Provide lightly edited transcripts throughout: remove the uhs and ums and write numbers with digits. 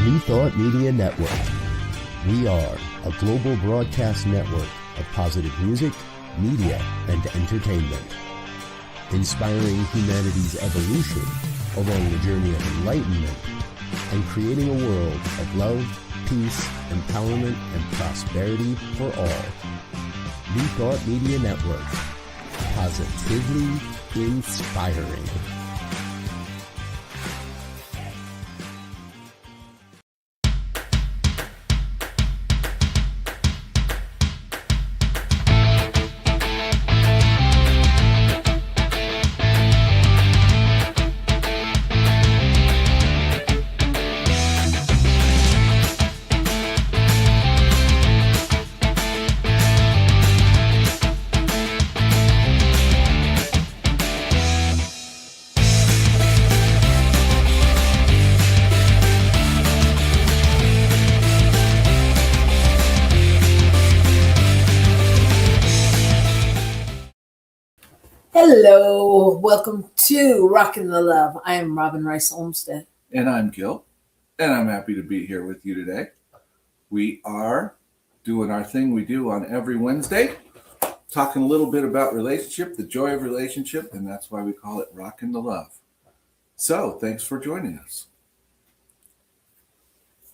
New Thought Media Network. We are a global broadcast network of positive music, media, and entertainment, inspiring humanity's evolution along the journey of enlightenment and creating a world of love, peace, empowerment, and prosperity for all. New Thought Media Network. Positively inspiring. Hello, welcome to Rockin The Love. I am Robin Rice Olmsted. And I'm Gil, and I'm happy to be here with you today. We are doing our thing we do on every Wednesday, talking a little bit about relationship, the joy of relationship, and that's why we call it Rockin The Love. So, thanks for joining us.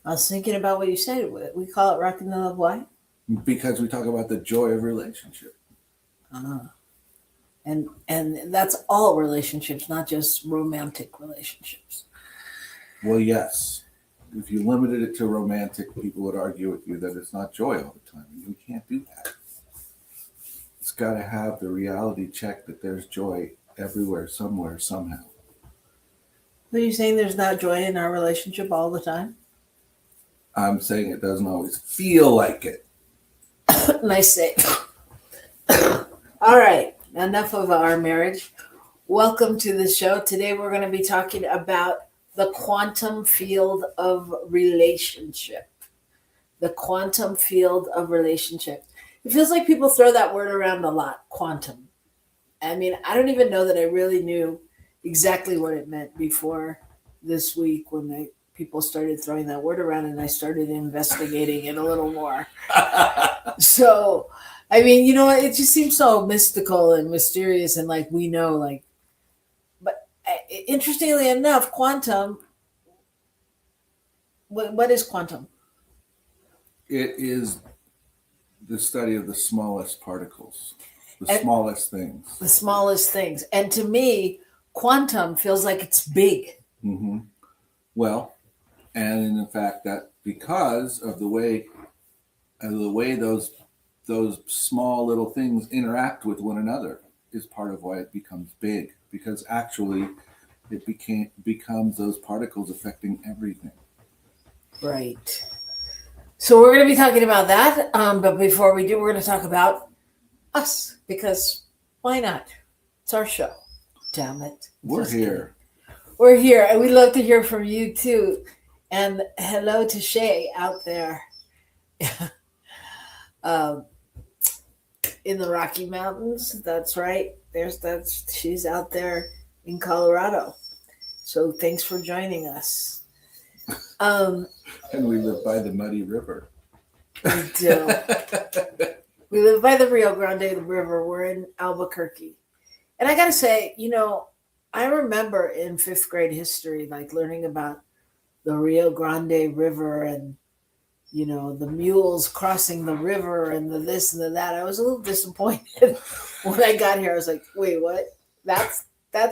I was thinking about what you said. We call it Rockin The Love. Why? Because we talk about the joy of relationship. And that's all relationships, not just romantic relationships. Well, yes. If you limited it to romantic, people would argue with you that it's not joy all the time. We can't do that. It's got to have the reality check that there's joy everywhere, somewhere, somehow. Are you saying there's not joy in our relationship all the time? I'm saying it doesn't always feel like it. Nice say. All right. Enough of our marriage. Welcome to the show. Today we're going to be talking about the quantum field of relationship. The quantum field of relationship. It feels like people throw that word around a lot, quantum. I mean, I don't even know that I really knew exactly what it meant before this week when people started throwing that word around and I started investigating it a little more. So, I mean, you know, it just seems so mystical and mysterious and like we know, like, but interestingly enough, quantum, what is quantum? It is the study of the smallest particles, the smallest things. The smallest things. And to me, quantum feels like it's big. Mm-hmm. Well, and in fact, that because of the way those small little things interact with one another is part of why it becomes big, because actually it becomes those particles affecting everything. Right. So we're going to be talking about that. But before we do, we're going to talk about us, because why not? It's our show. Damn it. We're here. We're here. And we'd love to hear from you too. And hello to Shay out there. In the Rocky Mountains. That's right. She's out there in Colorado. So thanks for joining us. And we live by the muddy river. We do. We live by the Rio Grande River. We're in Albuquerque. And I got to say, you know, I remember in fifth grade history, like learning about the Rio Grande River and you know, the mules crossing the river and the this and the that. I was a little disappointed when I got here. I was like, wait, what? That's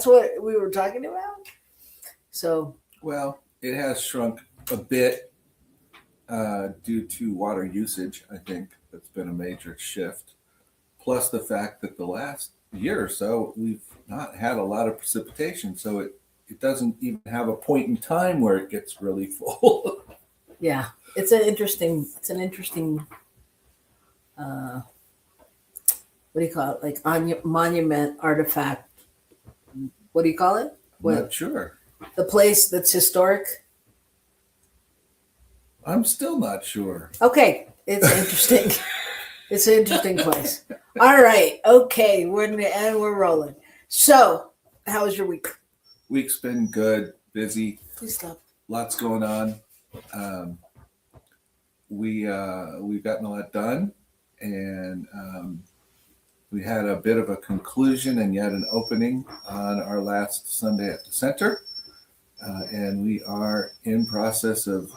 what we were talking about? So. Well, it has shrunk a bit due to water usage, I think. That's been a major shift. Plus the fact that the last year or so, we've not had a lot of precipitation. So it doesn't even have a point in time where it gets really full. Yeah. It's an interesting, what do you call it? Like monument, artifact. What do you call it? Not sure. The place that's historic? I'm still not sure. Okay. It's interesting. It's an interesting place. All right. Okay. We're rolling. So, how was your week? Week's been good, busy. Please stop. Lots going on. We've gotten a lot done, and we had a bit of a conclusion and yet an opening on our last Sunday at the center, and we are in process of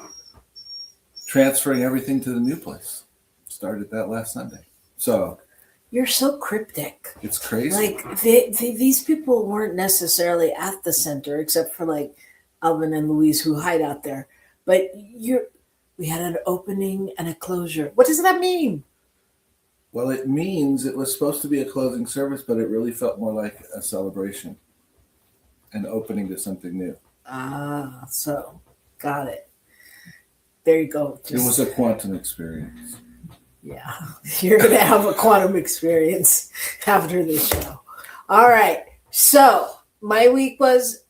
transferring everything to the new place. Started that last Sunday, so You're so cryptic. it's crazy. Like these people weren't necessarily at the center, except for like Alvin and Louise who hide out there. But we had an opening and a closure. What does that mean? Well, it means it was supposed to be a closing service, but it really felt more like a celebration, an opening to something new. Ah, so got it. There you go. It was a quantum experience. Yeah, you're going to have a quantum experience after this show. All right. So my week was,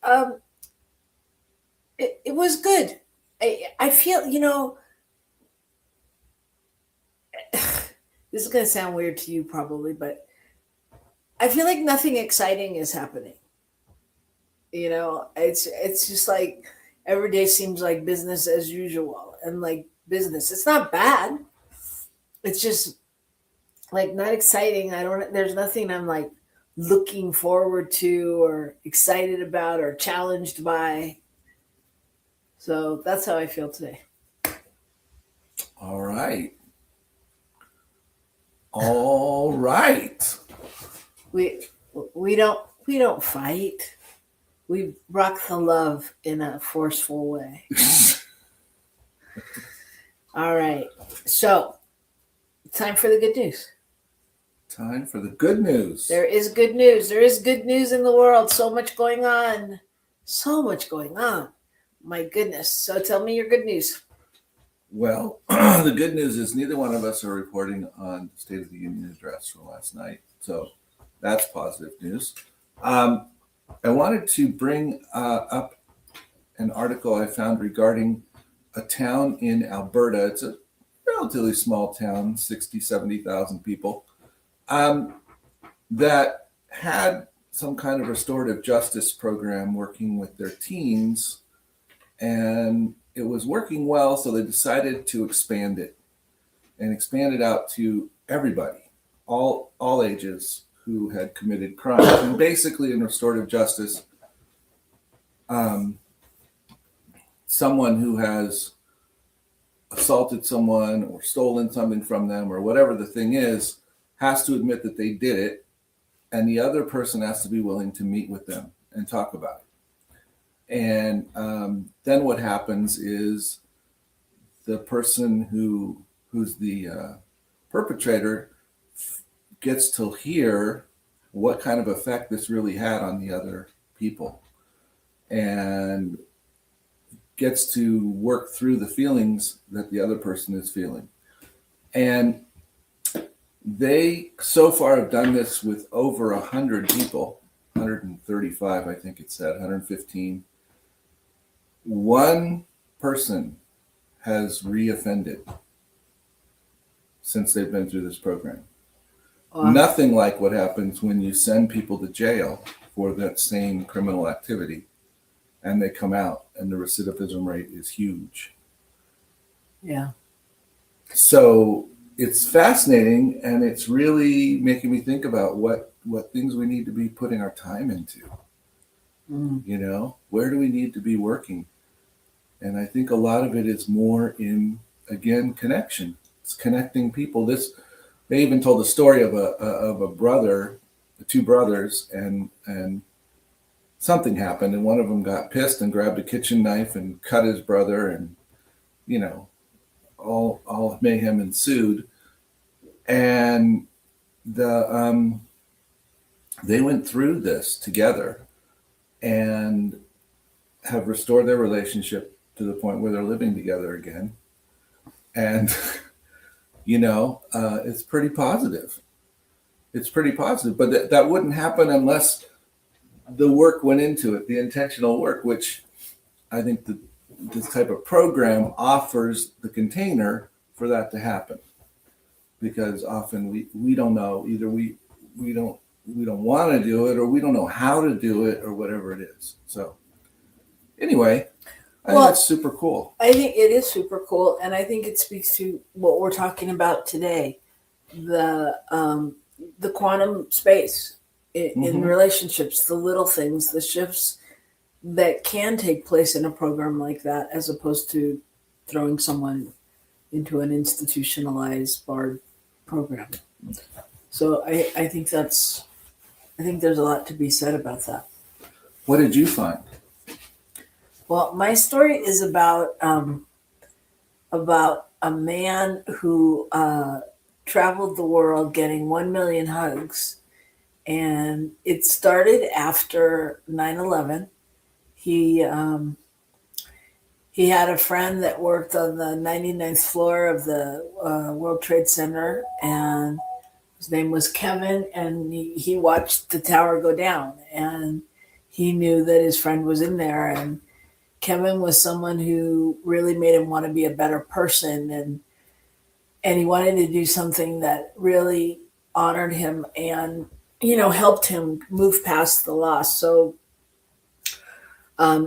it was good. I feel, this is going to sound weird to you probably, but I feel like nothing exciting is happening. It's just like every day seems like business as usual, and like business. It's not bad. It's just like not exciting. There's nothing I'm like looking forward to or excited about or challenged by. So that's how I feel today. All right. All right. We don't fight. We rock the love in a forceful way. All right. So, time for the good news. Time for the good news. There is good news. There is good news in the world. So much going on. So much going on. My goodness. So tell me your good news. Well, the good news is neither one of us are reporting on the State of the Union address from last night. So that's positive news. I wanted to bring up an article I found regarding a town in Alberta. It's a relatively small town, 60, 70,000 people, that had some kind of restorative justice program working with their teens, and it was working well, so they decided to expand it and expand it out to everybody, all ages who had committed crimes. And basically in restorative justice, someone who has assaulted someone or stolen something from them or whatever the thing is has to admit that they did it, and the other person has to be willing to meet with them and talk about it. And then what happens is the person who's the perpetrator gets to hear what kind of effect this really had on the other people, and gets to work through the feelings that the other person is feeling. And they so far have done this with over 100 people, 135, I think it said, 115. One person has reoffended since they've been through this program. Nothing like what happens when you send people to jail for that same criminal activity and they come out, and the recidivism rate is huge. Yeah. So it's fascinating, and it's really making me think about what things we need to be putting our time into. Where do we need to be working? And I think a lot of it is more in, again, connection. It's connecting people. They even told the story of a brother, two brothers, and something happened, and one of them got pissed and grabbed a kitchen knife and cut his brother, and all mayhem ensued. And they went through this together and have restored their relationship to the point where they're living together again. And it's pretty positive. It's pretty positive, but that wouldn't happen unless the work went into it, the intentional work, which I think this type of program offers the container for that to happen. Because often we don't know, either we don't want to do it, or we don't know how to do it, or whatever it is. So anyway, I think that's super cool. I think it is super cool, and I think it speaks to what we're talking about today, the um, the quantum space in Hmm. relationships, the little things, the shifts that can take place in a program like that, as opposed to throwing someone into an institutionalized barred program. So I think there's a lot to be said about that. What did you find? Well, my story is about a man who traveled the world getting 1 million hugs, and it started after 9/11. He he had a friend that worked on the 99th floor of the World Trade Center, and his name was Kevin, and he watched the tower go down, and he knew that his friend was in there, and Kevin was someone who really made him want to be a better person, and he wanted to do something that really honored him and helped him move past the loss. So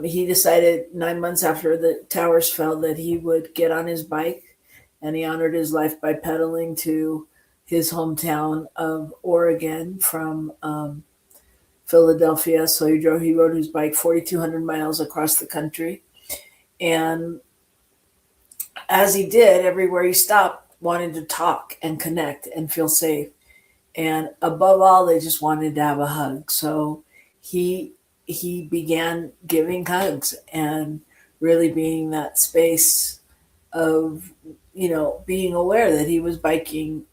he decided 9 months after the towers fell that he would get on his bike, and he honored his life by pedaling to his hometown of Oregon from Philadelphia. So he rode his bike 4,200 miles across the country, and as he did, everywhere he stopped, wanted to talk and connect and feel safe. And above all, they just wanted to have a hug. So he he began giving hugs and really being that space of being aware that he was biking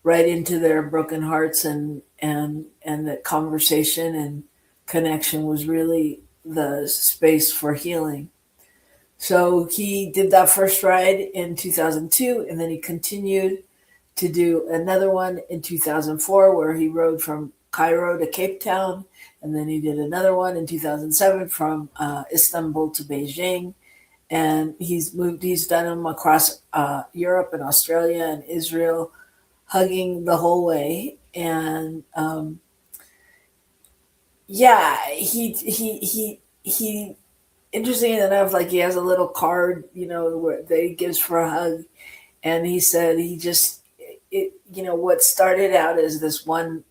right into their broken hearts, and that conversation and connection was really the space for healing. So he did that first ride in 2002, and then he continued to do another one in 2004 where he rode from Cairo to Cape Town. And then he did another one in 2007 from Istanbul to Beijing. And he's done them across Europe and Australia and Israel, hugging the whole way. And yeah, he interesting enough, like he has a little card, that he gives for a hug. And he said he just, what started out as this one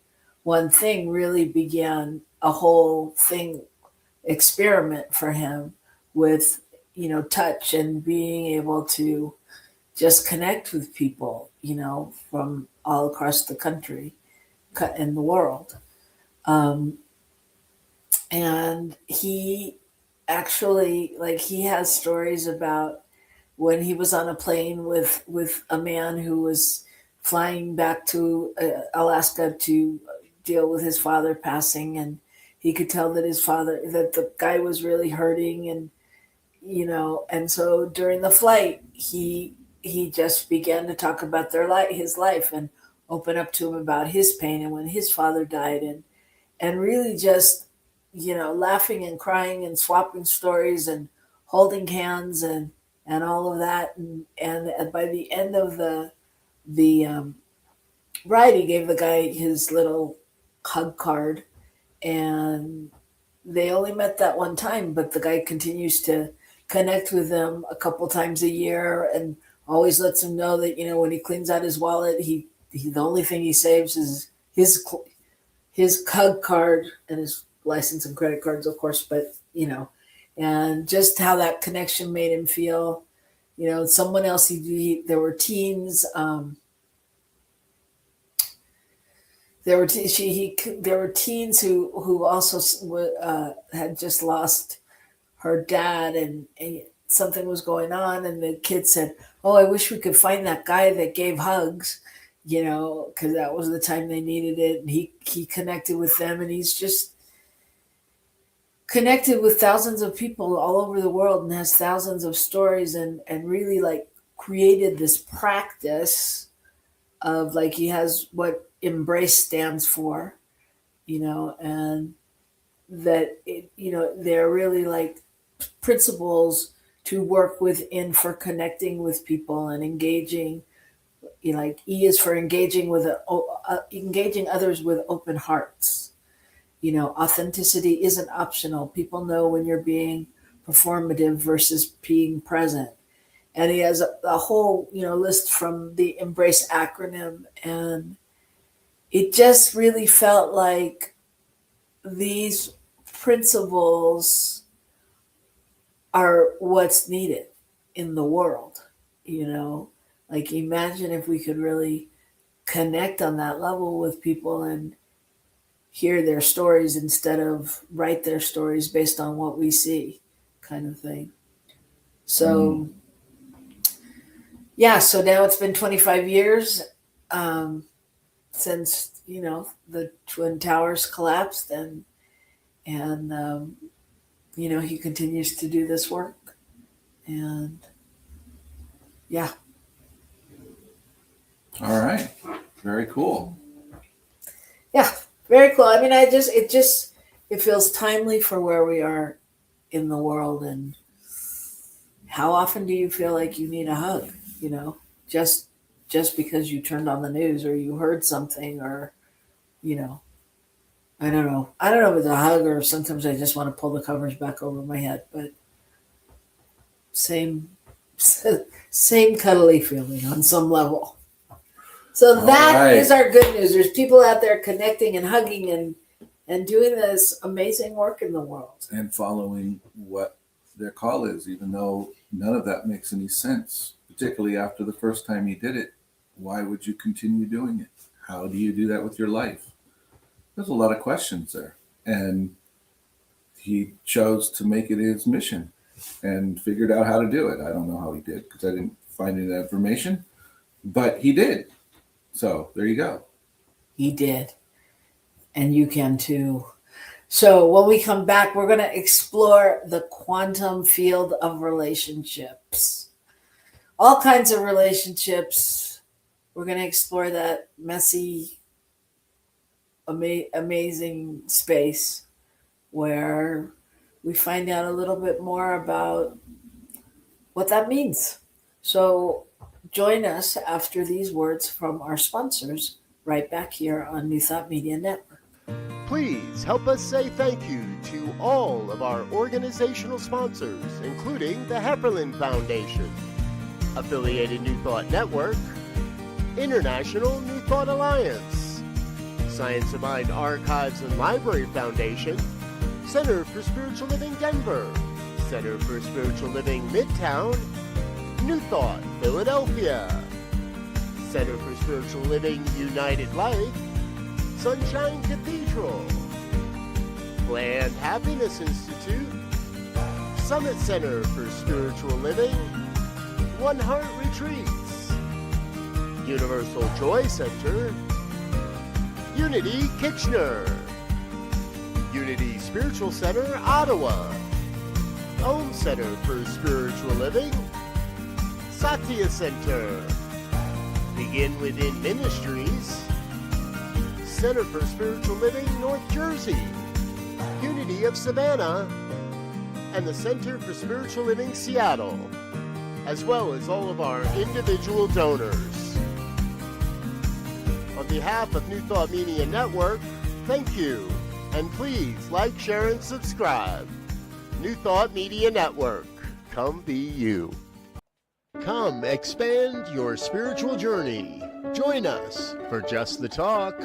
thing really began a whole thing experiment for him with, touch and being able to just connect with people, from all across the country and the world. Um, and he actually, like, he has stories about when he was on a plane with a man who was flying back to Alaska to deal with his father passing, and he could tell that the guy was really hurting, and so during the flight he just began to talk about his life, and open up to him about his pain and when his father died, and really just laughing and crying and swapping stories and holding hands and all of that, and by the end of the ride, he gave the guy his little hug card, and they only met that one time, but the guy continues to connect with them a couple times a year, and always lets him know that when he cleans out his wallet, he the only thing he saves is his hug card and his license and credit cards, of course, but and just how that connection made him feel. Someone else, there were teens. There were teens who also had just lost her dad, and something was going on, and the kid said, "Oh, I wish we could find that guy that gave hugs." Because that was the time they needed it. And he connected with them, and he's just connected with thousands of people all over the world, and has thousands of stories, and really, like, created this practice of, like, he has what embrace stands for, and that they're really like principles to work within for connecting with people and engaging. Like, E is for engaging engaging others with open hearts. Authenticity isn't optional. People know when you're being performative versus being present. And he has a whole, list from the Embrace acronym. And it just really felt like these principles are what's needed in the world, Like imagine if we could really connect on that level with people and hear their stories instead of write their stories based on what we see, kind of thing. So so now it's been 25 years since the Twin Towers collapsed, and he continues to do this work, and All right. Very cool. Yeah, very cool. I mean, it feels timely for where we are in the world. And how often do you feel like you need a hug? Just because you turned on the news or you heard something, or I don't know if it's a hug, or sometimes I just want to pull the covers back over my head. But same cuddly feeling on some level. So that is our good news. There's people out there connecting and hugging and doing this amazing work in the world. And following what their call is, even though none of that makes any sense, particularly after the first time you did it. Why would you continue doing it? How do you do that with your life? There's a lot of questions there. And he chose to make it his mission and figured out how to do it. I don't know how he did because I didn't find any information, but he did. So there you go. He did. And you can too. So when we come back, we're going to explore the quantum field of relationships. All kinds of relationships. We're going to explore that messy, amazing space where we find out a little bit more about what that means. So join us after these words from our sponsors right back here on New Thought Media Network. Please help us say thank you to all of our organizational sponsors, including the Hepperlin Foundation, Affiliated New Thought Network, International New Thought Alliance, Science of Mind Archives and Library Foundation, Center for Spiritual Living Denver, Center for Spiritual Living Midtown, New Thought Philadelphia, Center for Spiritual Living United Life, Sunshine Cathedral, Planned Happiness Institute, Summit Center for Spiritual Living, One Heart Retreats, Universal Joy Center, Unity Kitchener, Unity Spiritual Center Ottawa, Om Center for Spiritual Living, Satya Center, Begin Within Ministries, Center for Spiritual Living North Jersey, Unity of Savannah, and the Center for Spiritual Living Seattle, as well as all of our individual donors. On behalf of New Thought Media Network, thank you, and please like, share, and subscribe. New Thought Media Network, come be you. Come expand your spiritual journey. Join us for Just the Talk,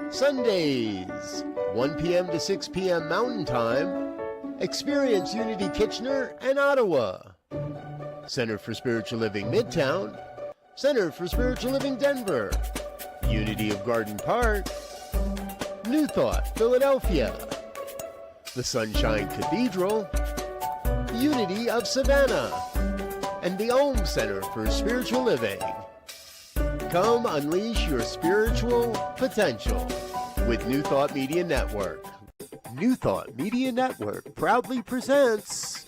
Sundays, 1 p.m. to 6 p.m. Mountain Time. Experience Unity Kitchener and Ottawa. Center for Spiritual Living Midtown, Center for Spiritual Living Denver, Unity of Garden Park, New Thought Philadelphia, the Sunshine Cathedral, Unity of Savannah, and the Om Center for Spiritual Living. Come unleash your spiritual potential with New Thought Media Network. New Thought Media Network proudly presents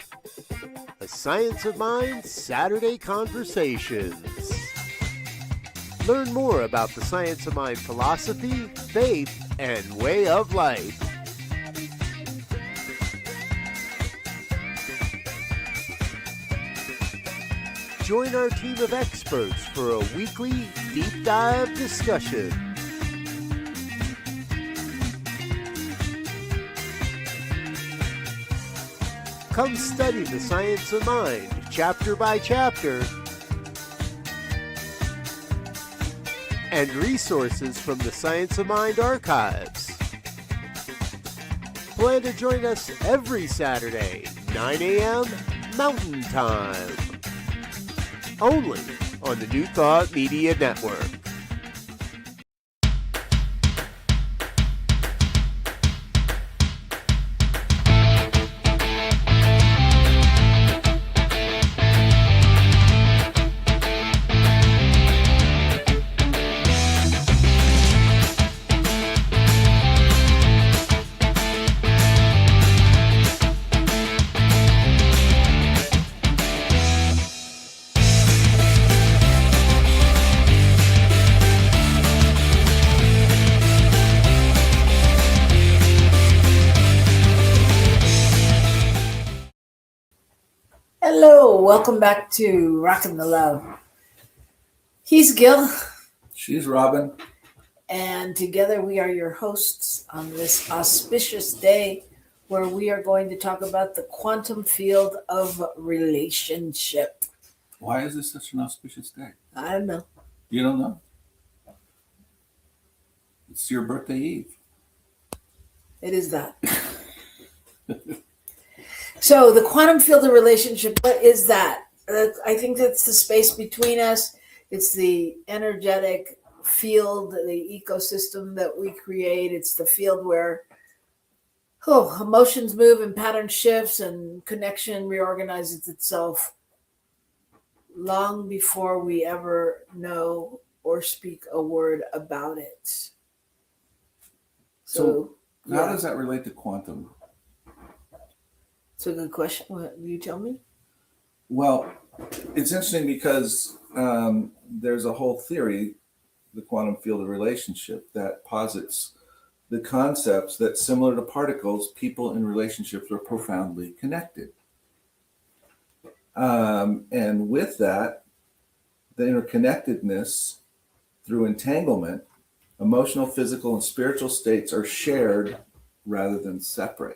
a Science of Mind Saturday Conversations. Learn more about the Science of Mind philosophy, faith, and way of life. Join our team of experts for a weekly deep dive discussion. Come study the science of mind, chapter by chapter, and resources from the Science of Mind archives. Plan to join us every Saturday, 9 a.m. Mountain Time. Only on the New Thought Media Network. Hello, welcome back to Rockin The Love. He's Gil, She's Robin. and together we are your hosts on this auspicious day where we are going to talk about the quantum field of relationship. Why is this such an auspicious day? I don't know. You don't know? It's your birthday eve. It is that. So the quantum field of relationship, what is that? I think that's the space between us. It's the energetic field, the ecosystem that we create. It's the field where emotions move and pattern shifts and connection reorganizes itself long before we ever know or speak a word about it. So how yeah. does that relate to quantum? It's a good question. What, you tell me? Well, it's interesting because there's a whole theory, the quantum field of relationship, that posits the concepts that, similar to particles, people in relationships are profoundly connected. And with that, the interconnectedness through entanglement, emotional, physical, and spiritual states are shared rather than separate.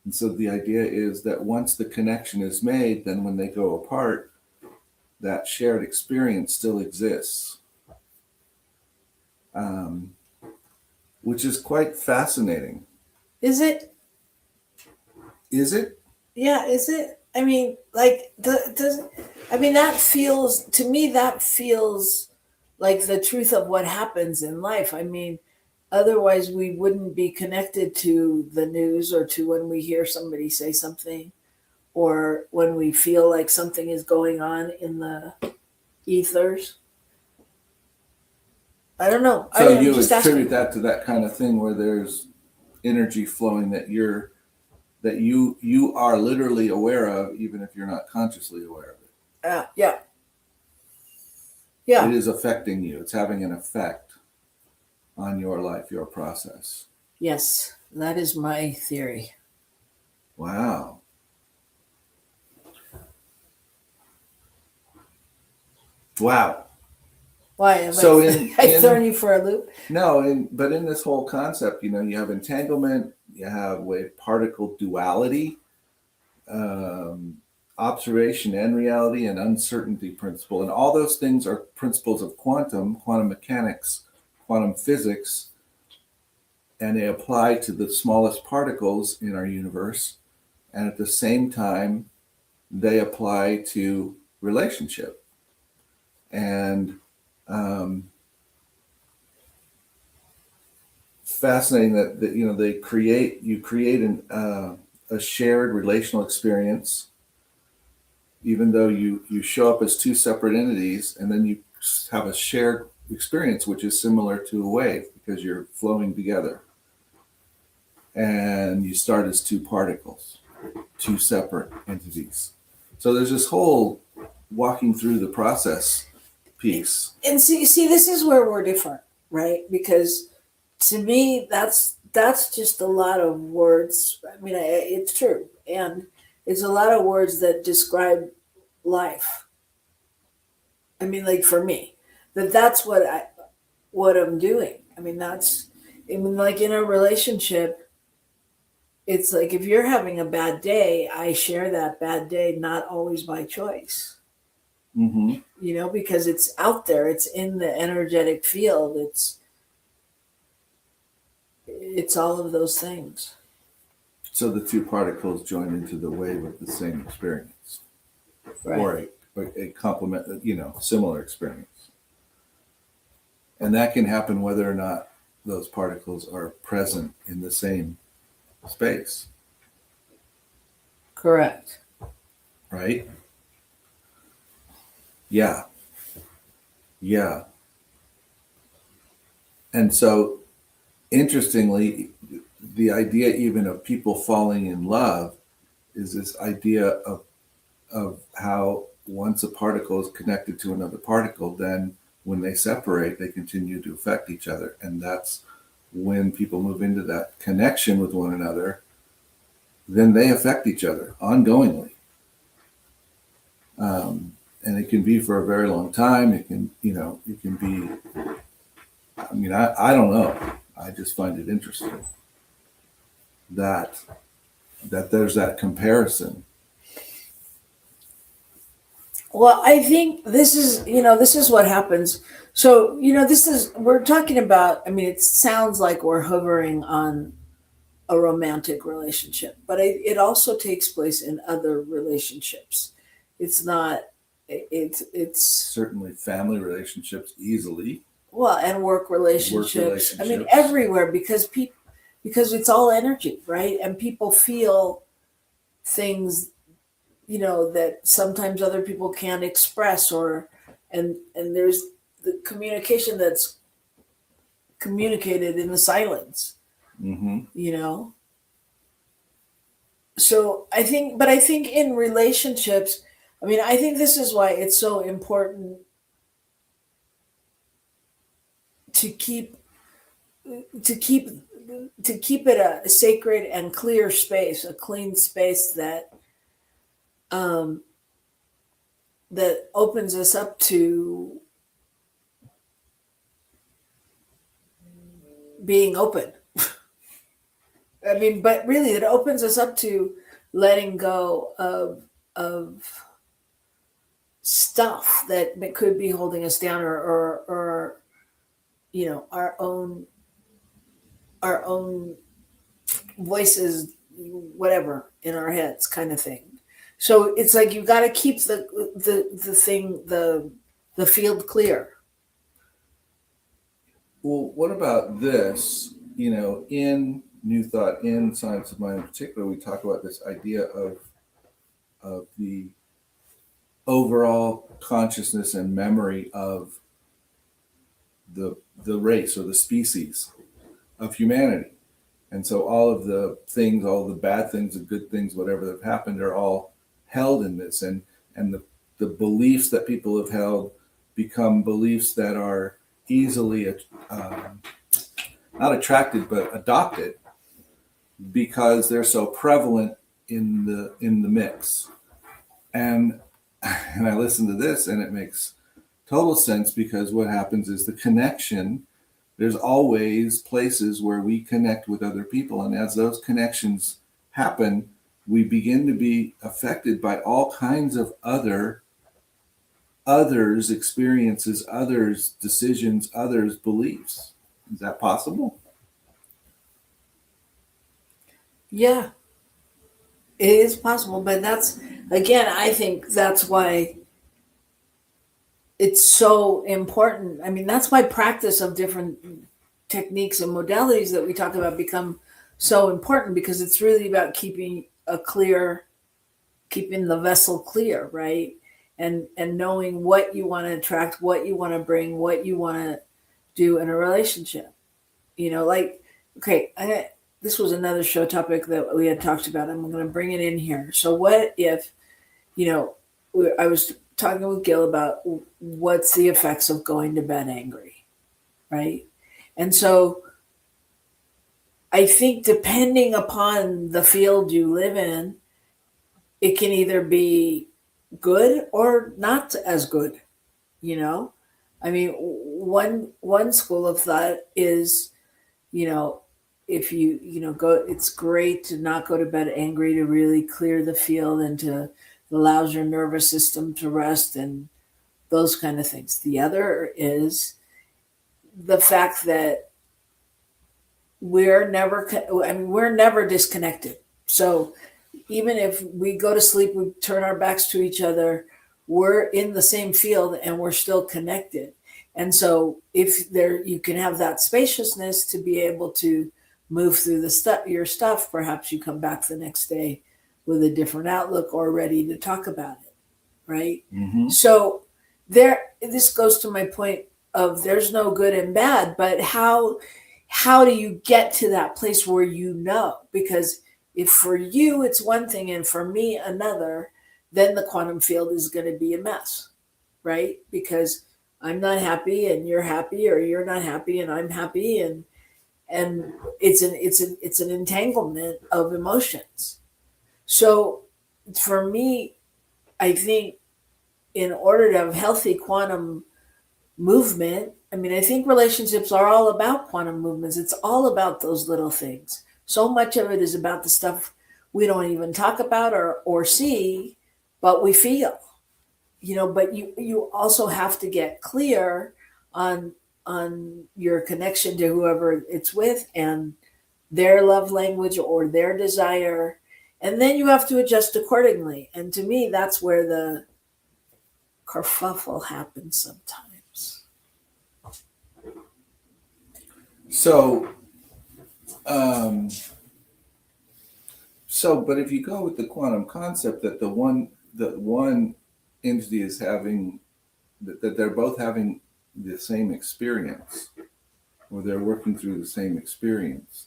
And so the idea is that once the connection is made, then when they go apart, that shared experience still exists, which is quite fascinating. Is it? Is it? Yeah, is it? I mean, like, that feels, to me, that feels like the truth of what happens in life. I mean, otherwise we wouldn't be connected to the news or to when we hear somebody say something or when we feel like something is going on in the ethers. I don't know. So I'm you just attribute asking. that to that kind of thing where there's energy flowing that you are literally aware of, even if you're not consciously aware of it. Yeah. Yeah. It is affecting you. It's having an effect on your life, your process. Yes, that is my theory. Wow. Wow. Why am So I throwing you for a loop? No, but in this whole concept, you have entanglement, you have wave particle duality, observation and reality, and uncertainty principle. And all those things are principles of quantum mechanics, quantum physics, and they apply to the smallest particles in our universe. And at the same time, they apply to relationship. And fascinating that you create a shared relational experience, even though you show up as two separate entities, and then you have a shared experience which is similar to a wave because you're flowing together, and you start as two particles, two separate entities. So there's this whole walking through the process piece. And see, this is where we're different, right? Because to me, that's just a lot of words. I mean, it's true, and it's a lot of words that describe life. I mean, like for me, that's what I'm doing. I mean, like in a relationship, it's like if you're having a bad day, I share that bad day, not always by choice. Mm-hmm. Because it's out there, it's in the energetic field, it's all of those things. So the two particles join into the wave of the same experience, Right. or a complement, similar experience. And that can happen whether or not those particles are present in the same space, Correct. right? Yeah. Yeah. And so, interestingly, the idea even of people falling in love is this idea of how once a particle is connected to another particle, then when they separate, they continue to affect each other. And that's when people move into that connection with one another, then they affect each other ongoingly. And it can be for a very long time. It can, it can be, I don't know. I just find it interesting that there's that comparison. Well, I think this is what happens. So, we're talking about, it sounds like we're hovering on a romantic relationship, but it also takes place in other relationships. It's not, it's Certainly family relationships easily. well, and work relationships. Everywhere, because it's all energy, right? And people feel things, that sometimes other people can't express, and there's the communication that's communicated in the silence. Mm-hmm. So I think in relationships, I think this is why it's so important to keep to keep to keep it a sacred and clear space, a clean space that opens us up to being open. But really, it opens us up to letting go of stuff that could be holding us down, or our own voices, whatever, in our heads, kind of thing. So it's like you got to keep the field clear. Well, what about this? In New Thought, in Science of Mind in particular, we talk about this idea of the overall consciousness and memory of the race or the species of humanity. And so all of the things, all the bad things, the good things, whatever have happened, are all held in this. And the beliefs that people have held become beliefs that are easily not attracted, but adopted, because they're so prevalent in the mix. And I listen to this and it makes total sense, because what happens is the connection, there's always places where we connect with other people. And as those connections happen, we begin to be affected by all kinds of others' experiences, others' decisions, others' beliefs. Is that possible? Yeah, it is possible, but I think that's why it's so important. That's why practice of different techniques and modalities that we talk about become so important, because it's really about keeping the vessel clear, right? And knowing what you want to attract, what you want to bring, what you want to do in a relationship. This was another show topic that we had talked about. I'm going to bring it in here. So what if, I was talking with Gil about what's the effects of going to bed angry, right? And so I think depending upon the field you live in, it can either be good or not as good, One school of thought is, if you go, it's great to not go to bed angry, to really clear the field and to allows your nervous system to rest and those kind of things. The other is the fact that we're never disconnected. So even if we go to sleep, we turn our backs to each other, we're in the same field and we're still connected. And so if there, you can have that spaciousness to be able to move through your stuff. Perhaps you come back the next day with a different outlook or ready to talk about it. Right. Mm-hmm. So this goes to my point of there's no good and bad, but how do you get to that place where because if for you it's one thing and for me another, then the quantum field is going to be a mess, right? Because I'm not happy and you're happy, or you're not happy and I'm happy, and it's an entanglement of emotions. So for me, I think in order to have healthy quantum movement, I think relationships are all about quantum movements. It's all about those little things. So much of it is about the stuff we don't even talk about or see, but we feel. But you also have to get clear on your connection to whoever it's with and their love language or their desire, and then you have to adjust accordingly. And to me, that's where the kerfuffle happens sometimes. So, but if you go with the quantum concept that the one entity is having, that they're both having the same experience, or they're working through the same experience,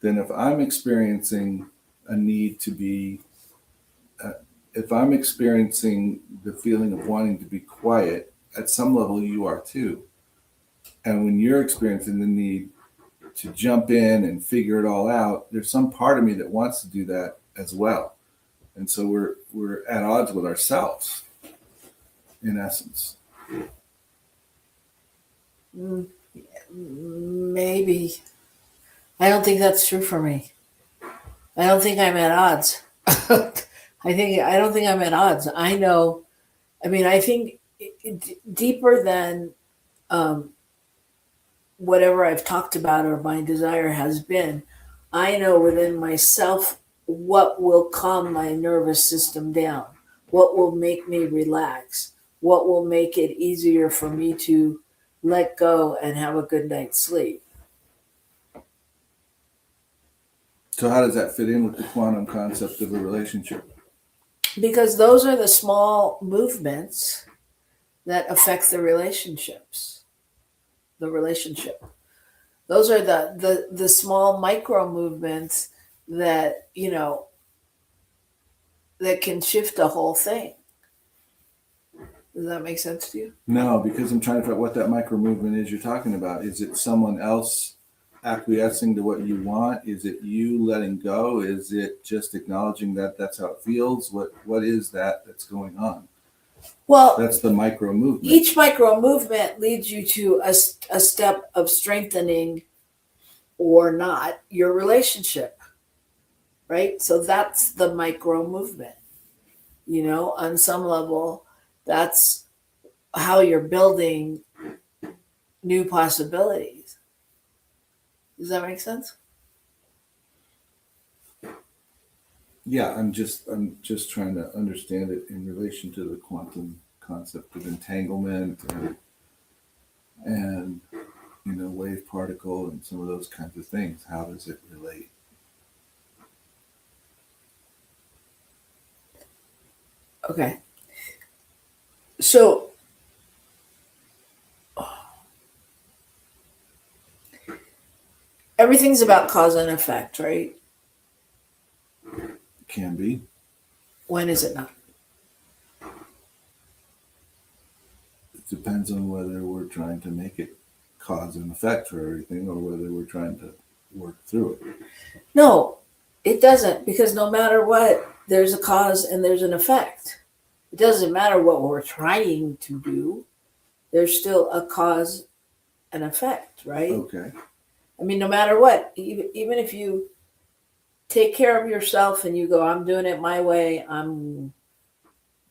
then if I'm experiencing a need to be, if I'm experiencing the feeling of wanting to be quiet, at some level you are too. And when you're experiencing the need to jump in and figure it all out, there's some part of me that wants to do that as well. And so we're at odds with ourselves, in essence. Maybe. I don't think that's true for me. I don't think I'm at odds. I don't think I'm at odds. I know. I think deeper than whatever I've talked about or my desire has been, I know within myself what will calm my nervous system down, what will make me relax, what will make it easier for me to let go and have a good night's sleep. So how does that fit in with the quantum concept of a relationship? Because those are the small movements that affect the relationship. Those are the small micro movements that, that can shift the whole thing. Does that make sense to you? No, because I'm trying to figure out what that micro movement is you're talking about. Is it someone else acquiescing to what you want? Is it you letting go? Is it just acknowledging that that's how it feels? What is that's going on? Well, that's the micro movement. Each micro movement leads you to a step of strengthening or not your relationship, right? So that's the micro movement. On some level, that's how you're building new possibilities. Does that make sense? Yeah, I'm just trying to understand it in relation to the quantum concept of entanglement and wave particle and some of those kinds of things. How does it relate? Okay. So everything's about cause and effect, right? Can be. When is it not? It depends on whether we're trying to make it cause and effect for everything or whether we're trying to work through it. No, it doesn't, because no matter what, there's a cause and there's an effect. It doesn't matter what we're trying to do. There's still a cause and effect, right? Okay. I mean, no matter what, even if you take care of yourself and you go, I'm doing it my way, I'm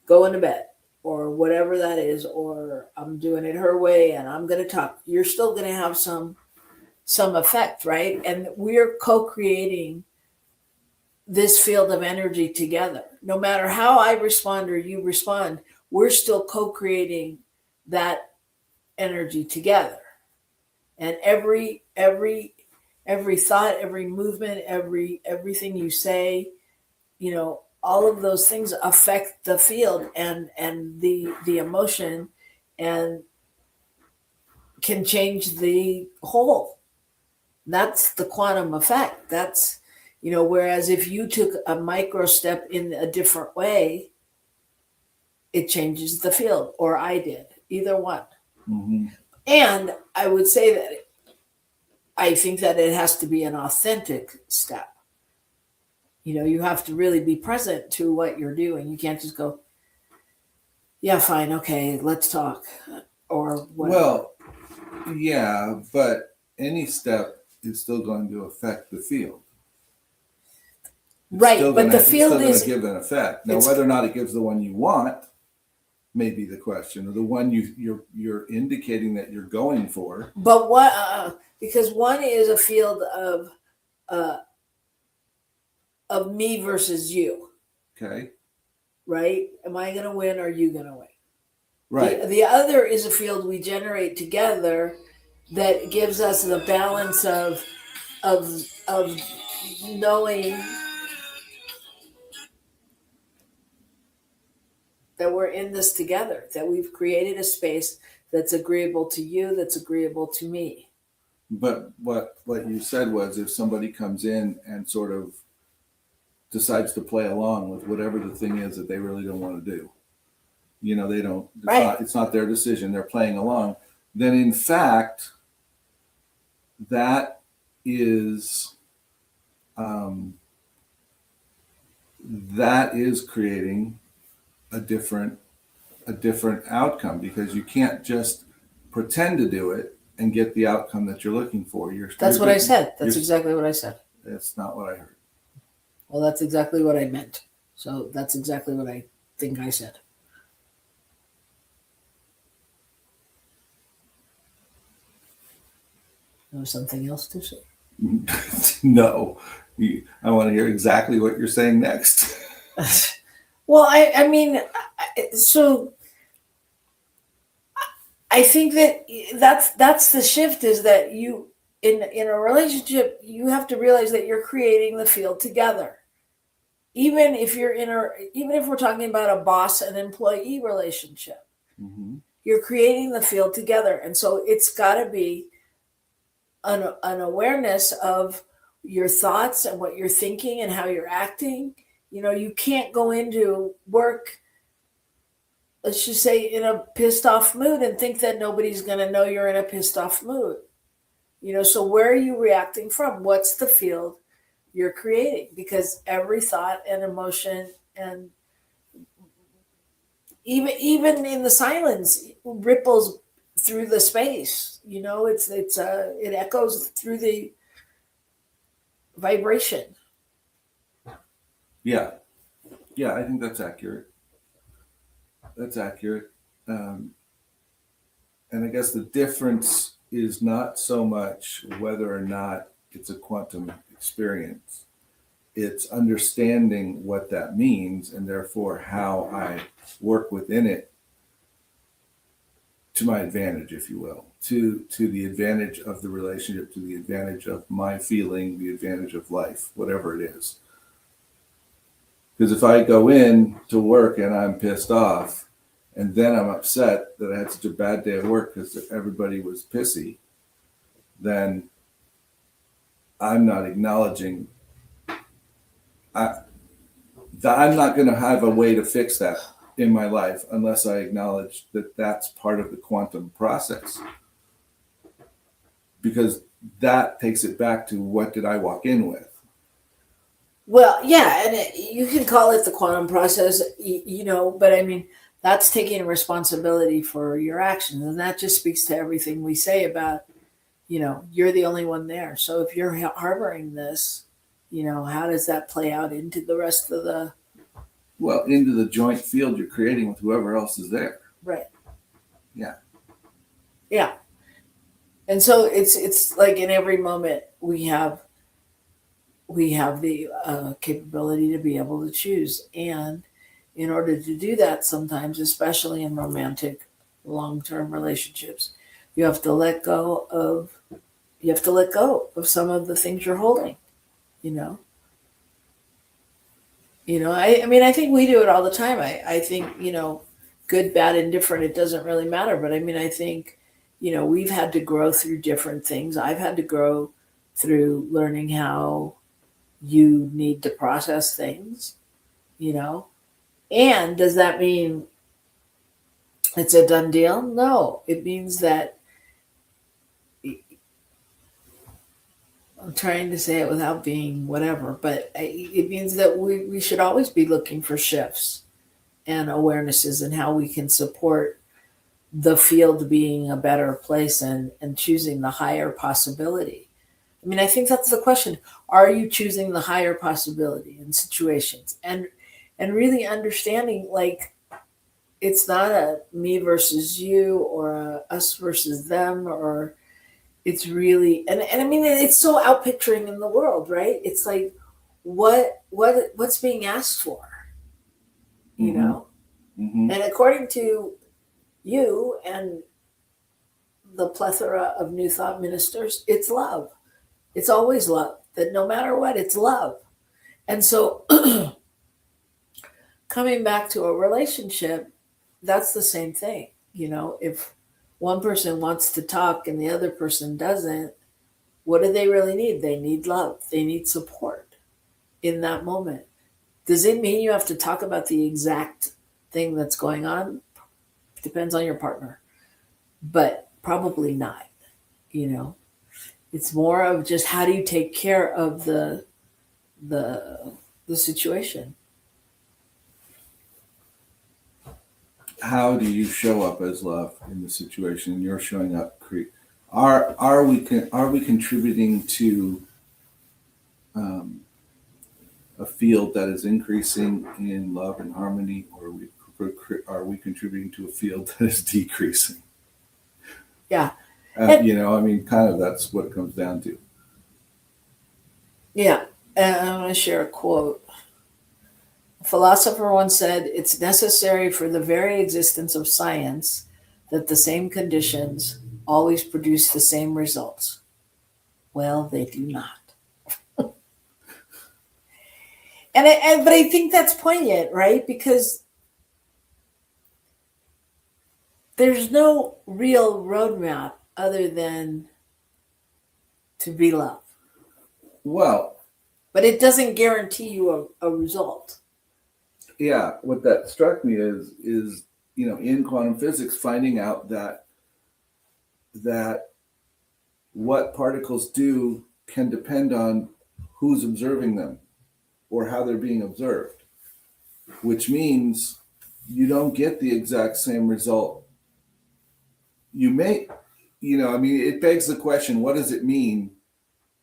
going to bed, or whatever that is, or I'm doing it her way and I'm going to talk, you're still going to have some effect, right? And we're co-creating this field of energy together. No matter how I respond or you respond, we're still co-creating that energy together. And every thought, every movement, everything you say, all of those things affect the field and the emotion, and can change the whole. That's the quantum effect. That's, whereas if you took a micro step in a different way, it changes the field, or I did, either one. Mm-hmm. And I would say that I think that it has to be an authentic step. You have to really be present to what you're doing. You can't just go, yeah, fine, okay, let's talk, or whatever. Well, yeah, but any step is still going to affect the field. It's right, still but gonna, the field it's is still going to give an effect. Now, whether or not it gives the one you want may be the question, or the one you're indicating that you're going for. But what? Because one is a field of me versus you. Okay. Right? Am I going to win, or are you going to win? Right. The other is a field we generate together that gives us the balance of knowing that we're in this together, that we've created a space that's agreeable to you, that's agreeable to me. But what you said was, if somebody comes in and sort of decides to play along with whatever the thing is that they really don't want to do, they don't, it's not their decision, they're playing along, then in fact, that is creating a different outcome, because you can't just pretend to do it and get the outcome that you're looking for. That's what I said. That's exactly what I said. That's not what I heard. Well, that's exactly what I meant. So that's exactly what I think I said. There was something else to say? No. I want to hear exactly what you're saying next. Well, I mean, so I think that's the shift, is that you, in a relationship, you have to realize that you're creating the field together. Even if we're talking about a boss and employee relationship, mm-hmm. You're creating the field together. And so it's got to be an awareness of your thoughts and what you're thinking and how you're acting. You can't go into work, let's just say, in a pissed off mood and think that nobody's going to know you're in a pissed off mood. So where are you reacting from? What's the field you're creating? Because every thought and emotion, and even in the silence, ripples through the space. It echoes through the vibration. Yeah, I think that's accurate. And I guess the difference is not so much whether or not it's a quantum experience. It's understanding what that means, and therefore how I work within it to my advantage, if you will, to the advantage of the relationship, to the advantage of my feeling, the advantage of life, whatever it is. Because if I go in to work and I'm pissed off, and then I'm upset that I had such a bad day at work because everybody was pissy, then I'm not acknowledging. I'm not going to have a way to fix that in my life unless I acknowledge that that's part of the quantum process. Because that takes it back to, what did I walk in with? Well, yeah, and you can call it the quantum process, but I mean, that's taking responsibility for your actions. And that just speaks to everything we say about, you're the only one there. So if you're harboring this, how does that play out into the rest of the Well, into the joint field you're creating with whoever else is there. right? Yeah. Yeah. And so it's like in every moment we have the capability to be able to choose, and in order to do that, sometimes, especially in romantic, long-term relationships, you have to let go of some of the things you're holding. You know. I mean, I think we do it all the time. I think, good, bad, indifferent, it doesn't really matter. But I mean, I think, we've had to grow through different things. I've had to grow through learning how you need to process things, And does that mean it's a done deal? No, it means that I'm trying to say it without being whatever, but it means that we should always be looking for shifts and awarenesses and how we can support the field being a better place and choosing the higher possibility. I mean, I think that's the question. Are you choosing the higher possibility in situations? And really understanding, like, it's not a me versus you or a us versus them, or it's really, and I mean, it's so out picturing in the world, right? It's like, what's being asked for, Mm-hmm. And according to you and the plethora of New Thought ministers, it's love. It's always love. That no matter what, it's love. And so coming back to a relationship, that's the same thing. If one person wants to talk and the other person doesn't, what do they really need? They need love. They need support in that moment. Does it mean you have to talk about the exact thing that's going on? Depends on your partner, but probably not. It's more of just how do you take care of the situation. How do you show up as love in the situation? You're showing up. Are we contributing to a field that is increasing in love and harmony, or are we contributing to a field that is decreasing? Yeah. I mean, kind of that's what it comes down to. Yeah. And I want to share a quote. A philosopher once said, "It's necessary for the very existence of science that the same conditions always produce the same results." Well, they do not. But I think that's poignant, right? Because there's no real roadmap other than to be love. Well, but it doesn't guarantee you a result. Yeah, what that struck me is in quantum physics, finding out that what particles do can depend on who's observing them or how they're being observed, which means you don't get the exact same result. You may, it begs the question, what does it mean?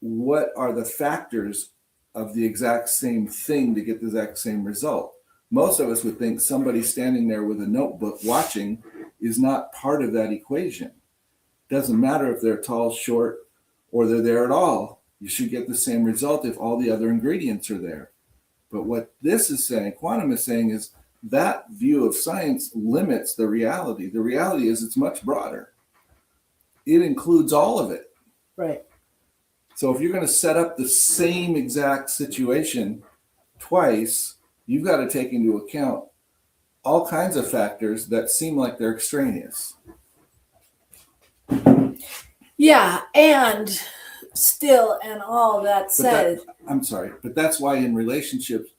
What are the factors of the exact same thing to get the exact same result? Most of us would think somebody standing there with a notebook watching is not part of that equation. Doesn't matter if they're tall, short, or they're there at all. You should get the same result if all the other ingredients are there. But what this is saying, quantum is saying, is that view of science limits the reality. The reality is it's much broader. It includes all of it. Right. So if you're going to set up the same exact situation twice, you've got to take into account all kinds of factors that seem like they're extraneous. Yeah, and still, and all that said, but that's why in relationships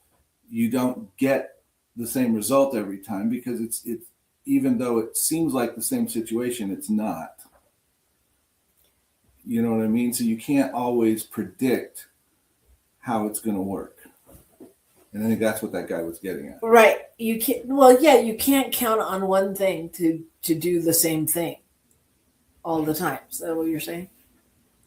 you don't get the same result every time, because it's even though it seems like the same situation, it's not. You know what I mean? So you can't always predict how it's going to work. And I think that's what that guy was getting at. Right. You can't. Well, yeah, you can't count on one thing to do the same thing all the time. Is that what you're saying?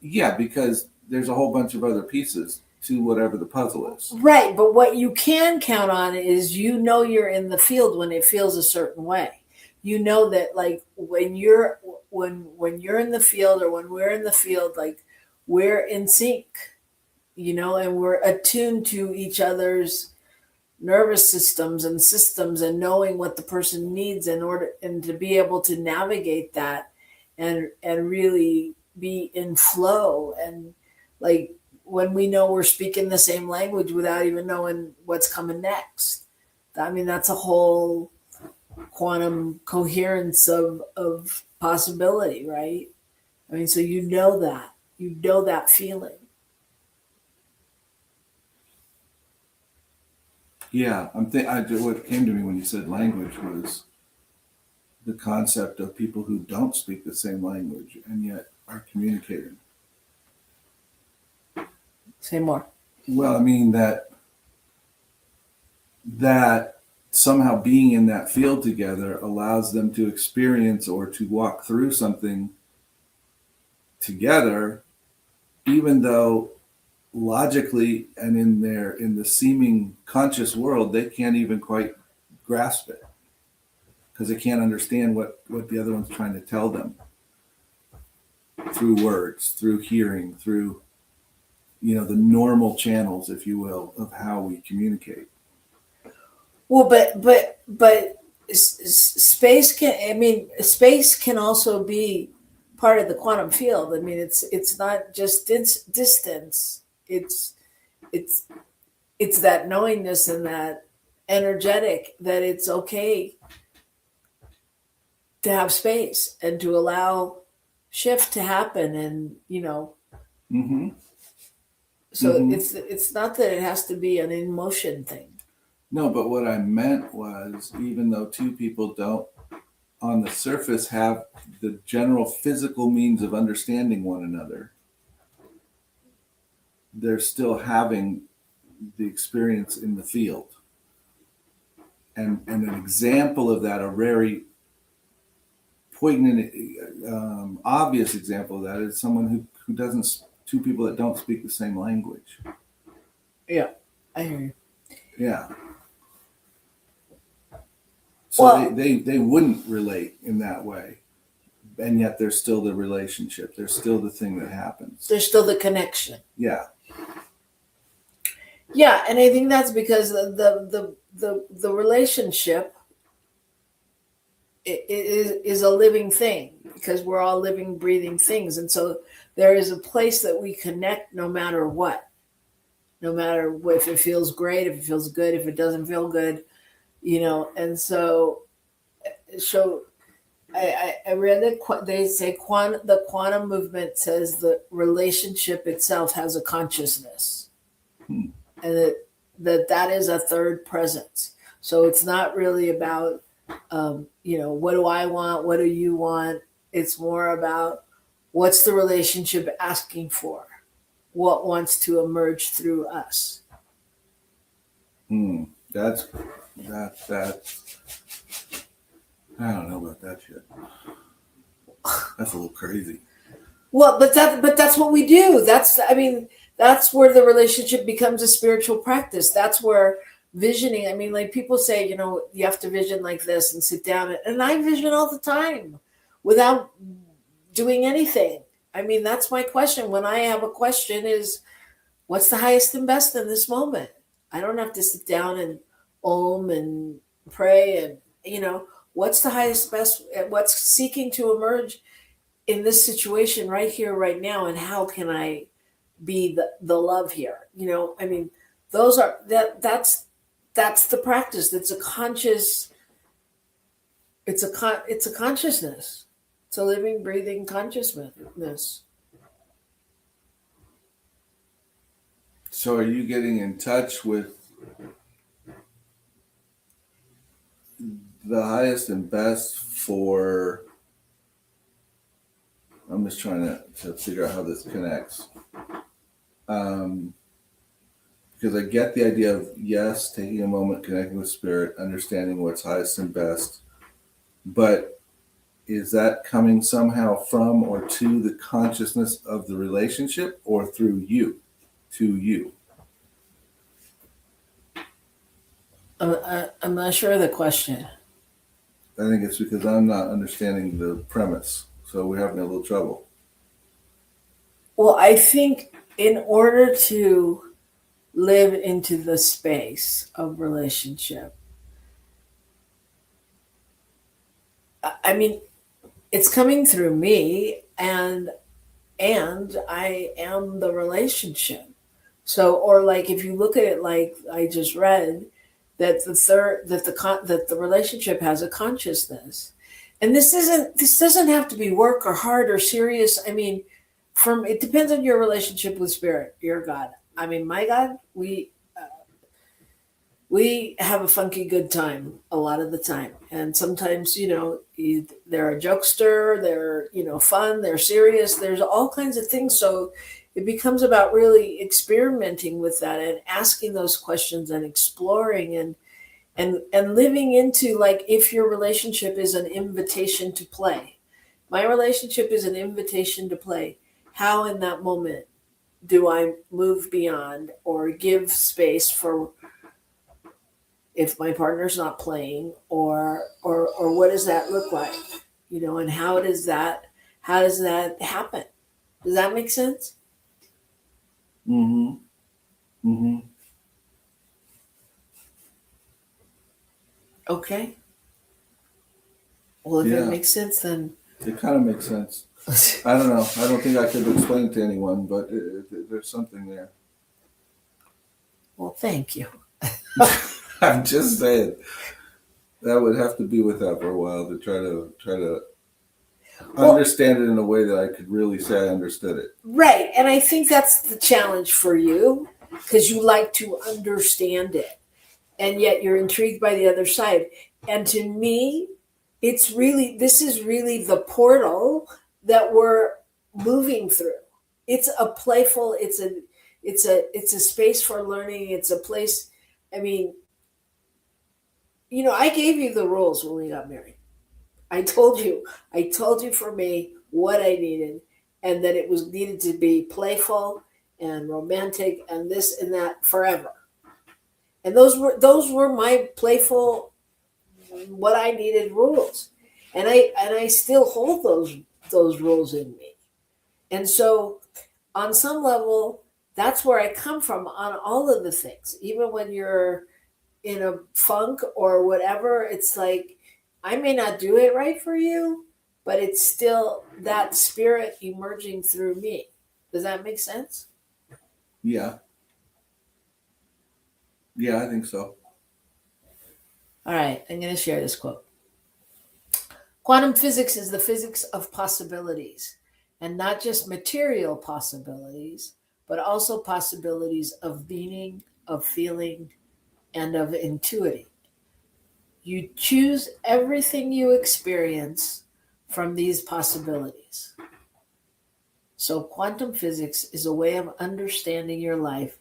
Yeah, because there's a whole bunch of other pieces to whatever the puzzle is. Right, but what you can count on is you're in the field when it feels a certain way. You know that like when you're in the field or when we're in the field, like we're in sync, and we're attuned to each other's nervous systems and knowing what the person needs in order and to be able to navigate that and really be in flow and like when we know we're speaking the same language without even knowing what's coming next. I mean, that's a whole quantum coherence of possibility, right? I mean, so you know that feeling. Yeah, what came to me when you said language was the concept of people who don't speak the same language and yet are communicating. Say more. Well, I mean that somehow being in that field together allows them to experience or to walk through something together, even though logically and in the seeming conscious world they can't even quite grasp it because they can't understand what the other one's trying to tell them through words, through hearing, through the normal channels, if you will, of how we communicate. Well, space can also be part of the quantum field. I mean, it's not just distance. It's that knowingness and that energetic that it's okay to have space and to allow shift to happen, and Mm-hmm. so Mm-hmm. it's not that it has to be an emotion thing. No, but what I meant was, even though two people don't on the surface have the general physical means of understanding one another, they're still having the experience in the field. And an example of that, a very poignant, obvious example of that is someone who doesn't, two people that don't speak the same language. Yeah, I hear you. Yeah. So Well, they wouldn't relate in that way. And yet there's still the relationship. There's still the thing that happens. there's still the connection. Yeah. Yeah, and I think that's because the relationship is a living thing because we're all living, breathing things, and so there is a place that we connect no matter what, no matter if it feels great, if it feels good, if it doesn't feel good, and so I read that they say the quantum movement says the relationship itself has a consciousness. And that is a third presence. So it's not really about, what do I want? What do you want? It's more about what's the relationship asking for? What wants to emerge through us? That's I don't know about that shit. That's a little crazy. Well, but that's what we do. That's where the relationship becomes a spiritual practice. That's where visioning. I mean, like people say, you have to vision like this and sit down. And I vision all the time without doing anything. I mean, that's my question. When I have a question is, what's the highest and best in this moment? I don't have to sit down and and pray and, what's the highest, best, what's seeking to emerge in this situation right here, right now, and how can I be the love here? I mean, that's the practice. It's a conscious, it's a consciousness. It's a living, breathing consciousness. So are you getting in touch with the highest and best for, I'm just trying to figure out how this connects. Because I get the idea of, yes, taking a moment, connecting with spirit, understanding what's highest and best. But is that coming somehow from or to the consciousness of the relationship, or through you, to you? I'm not sure of the question. I think it's because I'm not understanding the premise, so we're having a little trouble. Well, I think in order to live into the space of relationship, I mean, it's coming through me, and I am the relationship. So, or like if you look at it like I just read, that the relationship has a consciousness, and this doesn't have to be work or hard or serious. I mean, from it depends on your relationship with spirit, your God. I mean, my God, we have a funky good time a lot of the time, and sometimes they're a jokester, they're fun, they're serious, there's all kinds of things. So it becomes about really experimenting with that and asking those questions and exploring and living into, like, if your relationship is an invitation to play. My relationship is an invitation to play. How in that moment do I move beyond or give space for if my partner's not playing, or what does that look like? And how does that happen? Does that make sense? Mm-hmm. Mm-hmm. Okay. Well, if it makes sense, then it kind of makes sense. I don't know. I don't think I could explain it to anyone, but there's something there. Well, thank you. I'm just saying that would have to be with that for a while to try to understand it in a way that I could really say I understood it. Right. And I think that's the challenge for you, because you like to understand it, and yet you're intrigued by the other side. And to me, this is really the portal that we're moving through. It's a playful, it's a space for learning. It's a place, I mean, I gave you the rules when we got married. I told you for me what I needed, and that it was needed to be playful and romantic and this and that forever. And those were my playful, what I needed rules. And I still hold those rules in me. And so on some level, that's where I come from on all of the things. Even when you're in a funk or whatever, it's like, I may not do it right for you, but it's still that spirit emerging through me. Does that make sense? Yeah. Yeah, I think so. All right, I'm going to share this quote. Quantum physics is the physics of possibilities, and not just material possibilities, but also possibilities of meaning, of feeling, and of intuiting. You choose everything you experience from these possibilities. So quantum physics is a way of understanding your life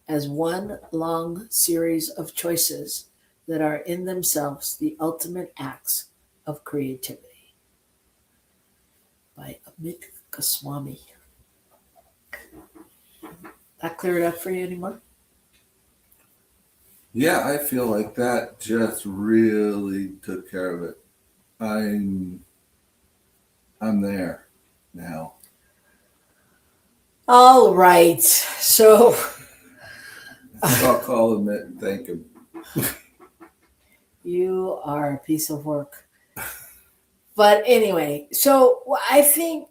as one long series of choices that are in themselves the ultimate acts of creativity. By Amit Goswami. That clear it up for you anymore? Yeah, I feel like that just really took care of it. I'm there now. All right. So I'll call him it and thank him. you are a piece of work. But anyway, so I think,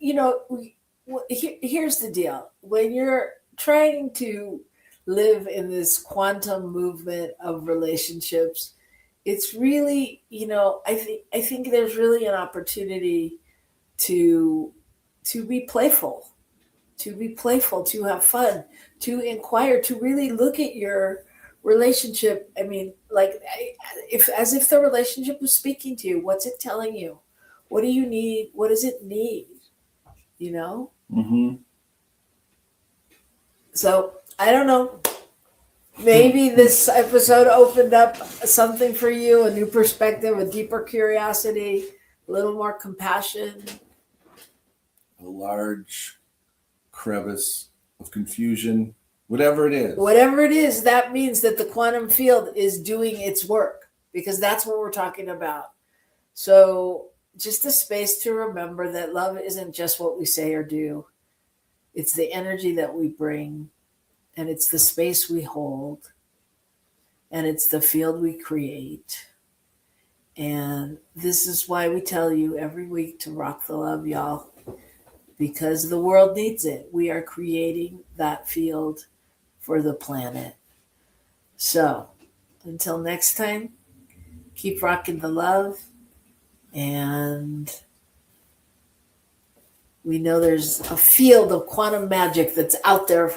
here's the deal. When you're trying to live in this quantum movement of relationships, it's really, I think there's really an opportunity to be playful, to have fun, to inquire, to really look at your relationship. I mean, like, as if the relationship was speaking to you. What's it telling you? What do you need? What does it need? Mm-hmm. So I don't know. Maybe this episode opened up something for you, a new perspective, a deeper curiosity. a little more compassion. A large crevice of confusion, whatever it is. Whatever it is, that means that the quantum field is doing its work, because that's what we're talking about. So just a space to remember that love isn't just what we say or do. It's the energy that we bring, and it's the space we hold, and it's the field we create. And this is why we tell you every week to rock the love, y'all, because the world needs it. We are creating that field for the planet. So until next time, keep rocking the love. And we know there's a field of quantum magic that's out there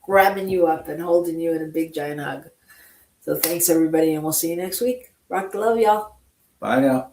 grabbing you up and holding you in a big giant hug. So thanks everybody, and we'll see you next week. Rock the love, y'all. Bye now.